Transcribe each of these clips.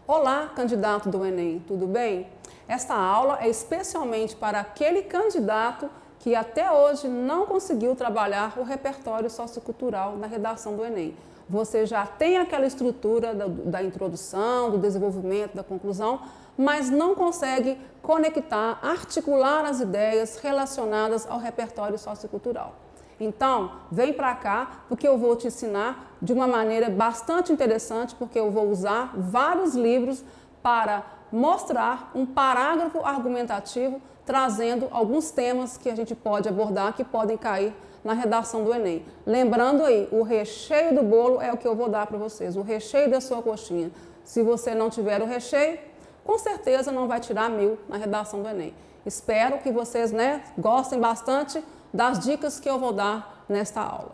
Olá, candidato do Enem, tudo bem? Esta aula é especialmente para aquele candidato que até hoje não conseguiu trabalhar o repertório sociocultural na redação do Enem. Você já tem aquela estrutura da introdução, do desenvolvimento, da conclusão, mas não consegue conectar, articular as ideias relacionadas ao repertório sociocultural. Então, vem para cá, porque eu vou te ensinar de uma maneira bastante interessante, porque eu vou usar vários livros para mostrar um parágrafo argumentativo, trazendo alguns temas que a gente pode abordar, que podem cair na redação do Enem. Lembrando aí, o recheio do bolo é o que eu vou dar para vocês, o recheio da sua coxinha. Se você não tiver o recheio, com certeza não vai tirar 1000 na redação do Enem. Espero que vocês, gostem bastante das dicas que eu vou dar nesta aula.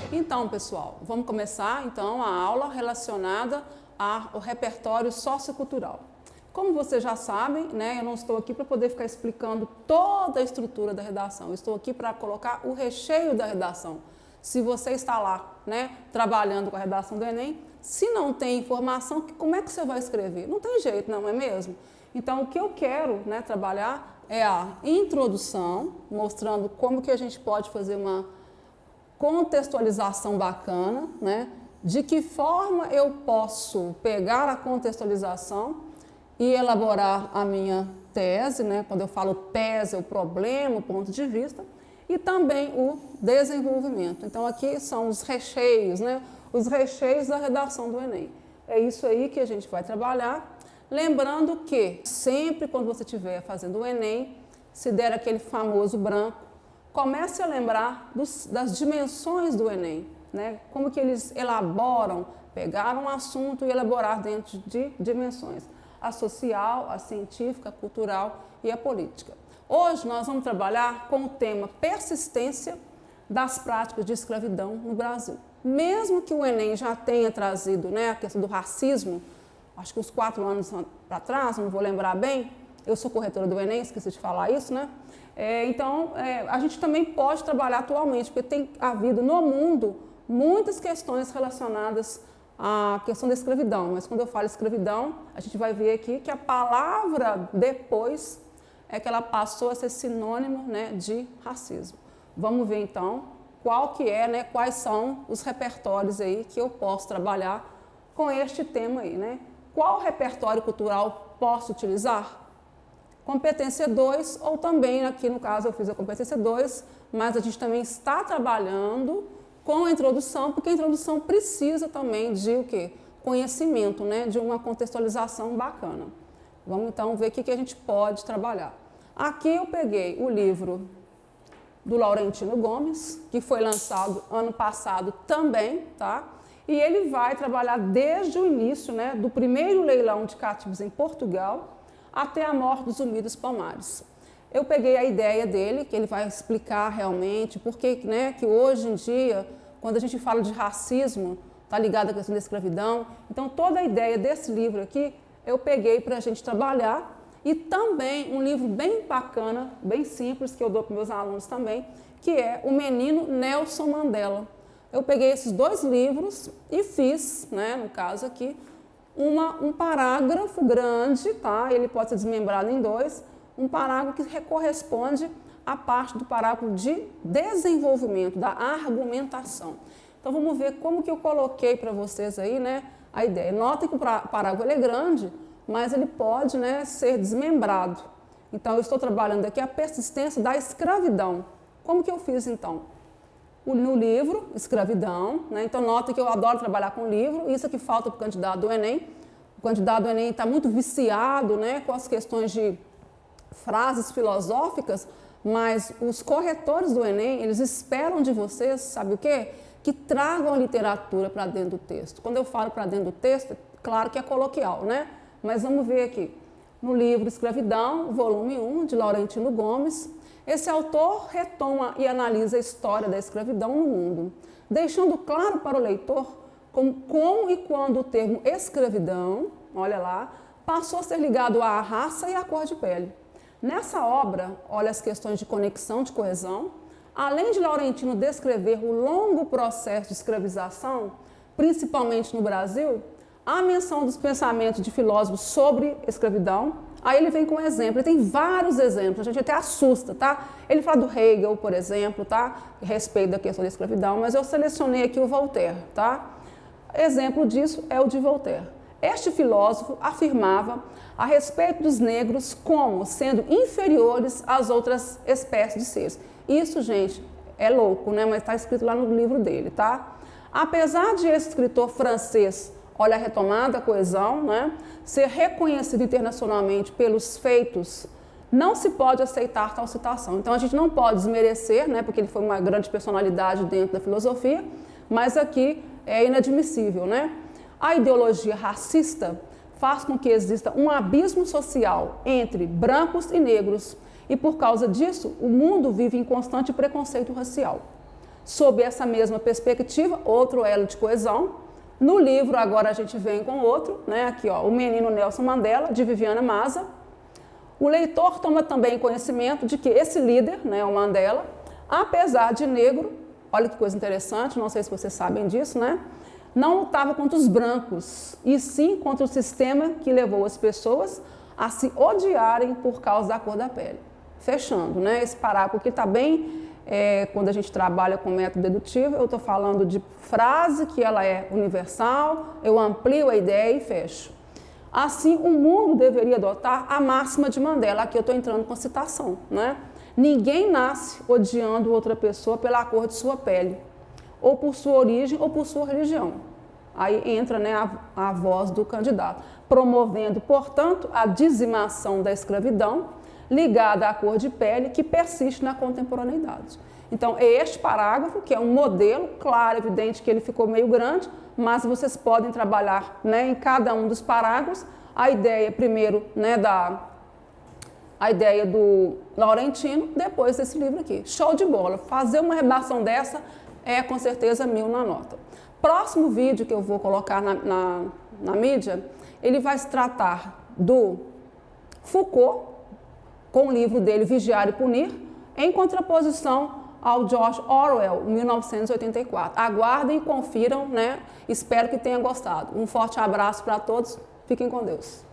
Então, pessoal, vamos começar então a aula relacionada ao repertório sociocultural. Como vocês já sabem, eu não estou aqui para poder ficar explicando toda a estrutura da redação, eu estou aqui para colocar o recheio da redação. Se você está lá, trabalhando com a redação do Enem, se não tem informação, como é que você vai escrever? Não tem jeito, não é mesmo? Então, o que eu quero trabalhar é a introdução, mostrando como que a gente pode fazer uma contextualização bacana, de que forma eu posso pegar a contextualização e elaborar a minha tese, quando eu falo tese, é o problema, o ponto de vista, e também o desenvolvimento. Então, aqui são os recheios, os recheios da redação do Enem. É isso aí que a gente vai trabalhar. Lembrando que sempre quando você estiver fazendo o Enem, se der aquele famoso branco, comece a lembrar das dimensões do Enem, como que eles elaboram, pegar um assunto e elaborar dentro de dimensões, a social, a científica, a cultural e a política. Hoje nós vamos trabalhar com o tema persistência das práticas de escravidão no Brasil. Mesmo que o Enem já tenha trazido a questão do racismo, acho que uns 4 anos para trás, não vou lembrar bem, eu sou corretora do Enem, esqueci de falar isso, Então, a gente também pode trabalhar atualmente, porque tem havido no mundo muitas questões relacionadas à questão da escravidão, mas quando eu falo escravidão, a gente vai ver aqui que a palavra depois é que ela passou a ser sinônimo de racismo. Vamos ver então quais são os repertórios aí que eu posso trabalhar com este tema aí, Qual repertório cultural posso utilizar? Competência 2, ou também, aqui no caso eu fiz a competência 2, mas a gente também está trabalhando com a introdução, porque a introdução precisa também de o quê? Conhecimento, de uma contextualização bacana. Vamos então ver o que a gente pode trabalhar. Aqui eu peguei o livro do Laurentino Gomes, que foi lançado ano passado também, tá? E ele vai trabalhar desde o início, do primeiro leilão de cativos em Portugal até a morte dos Zumbi dos Palmares. Eu peguei a ideia dele, que ele vai explicar realmente porque que hoje em dia, quando a gente fala de racismo, está ligado à questão da escravidão. Então, toda a ideia desse livro aqui, eu peguei para a gente trabalhar. E também um livro bem bacana, bem simples, que eu dou para meus alunos também, que é O Menino Nelson Mandela. Eu peguei esses 2 livros e fiz, no caso aqui, um parágrafo grande, tá? Ele pode ser desmembrado em 2, um parágrafo que corresponde à parte do parágrafo de desenvolvimento, da argumentação. Então, vamos ver como que eu coloquei para vocês aí, a ideia. Notem que o parágrafo é grande, mas ele pode ser desmembrado. Então, eu estou trabalhando aqui a persistência da escravidão. Como que eu fiz, então? No livro, escravidão, Então, nota que eu adoro trabalhar com livro, isso que falta para o candidato do Enem. O candidato do Enem está muito viciado, com as questões de frases filosóficas, mas os corretores do Enem, eles esperam de vocês, sabe o quê? Que tragam a literatura para dentro do texto. Quando eu falo para dentro do texto, claro que é coloquial, Mas vamos ver aqui. No livro Escravidão, volume 1, de Laurentino Gomes, esse autor retoma e analisa a história da escravidão no mundo, deixando claro para o leitor como e quando o termo escravidão, olha lá, passou a ser ligado à raça e à cor de pele. Nessa obra, olha as questões de conexão, de coesão, Além de Laurentino descrever o longo processo de escravização, principalmente no Brasil, há menção dos pensamentos de filósofos sobre escravidão. Aí ele vem com um exemplo, ele tem vários exemplos, a gente até assusta, tá? Ele fala do Hegel, por exemplo, tá? A respeito da questão da escravidão, mas eu selecionei aqui o Voltaire, tá? Exemplo disso é o de Voltaire. Este filósofo afirmava a respeito dos negros como sendo inferiores às outras espécies de seres. Isso, gente, é louco, né? Mas está escrito lá no livro dele, tá? Apesar de esse escritor francês, olha a retomada, a coesão, né? Ser reconhecido internacionalmente pelos feitos, não se pode aceitar tal citação. Então a gente não pode desmerecer, né? Porque ele foi uma grande personalidade dentro da filosofia, mas aqui é inadmissível, né? A ideologia racista faz com que exista um abismo social entre brancos e negros e por causa disso o mundo vive em constante preconceito racial. Sob essa mesma perspectiva, outro elo de coesão, no livro agora a gente vem com outro, né? Aqui ó, O Menino Nelson Mandela, de Viviana Maza. O leitor toma também conhecimento de que esse líder, né, o Mandela, apesar de negro, olha que coisa interessante, não sei se vocês sabem disso, né? Não lutava contra os brancos, e sim contra o sistema que levou as pessoas a se odiarem por causa da cor da pele. Fechando, né? Esse parágrafo aqui está bem, quando a gente trabalha com método dedutivo, eu estou falando de frase que ela é universal, eu amplio a ideia e fecho. Assim, o mundo deveria adotar a máxima de Mandela. Aqui eu estou entrando com citação, né? Ninguém nasce odiando outra pessoa pela cor de sua pele, ou por sua origem, ou por sua religião. Aí entra, né, a voz do candidato, promovendo, portanto, a dizimação da escravidão ligada à cor de pele que persiste na contemporaneidade. Então, é este parágrafo, que é um modelo, claro, evidente que ele ficou meio grande, mas vocês podem trabalhar, né, em cada um dos parágrafos a ideia, primeiro, né, a ideia do Laurentino, depois desse livro aqui. Show de bola! Fazer uma redação dessa é com certeza 1000 na nota. Próximo vídeo que eu vou colocar na mídia, ele vai se tratar do Foucault, com o livro dele Vigiar e Punir, em contraposição ao George Orwell, 1984. Aguardem e confiram, né? Espero que tenham gostado. Um forte abraço para todos, fiquem com Deus.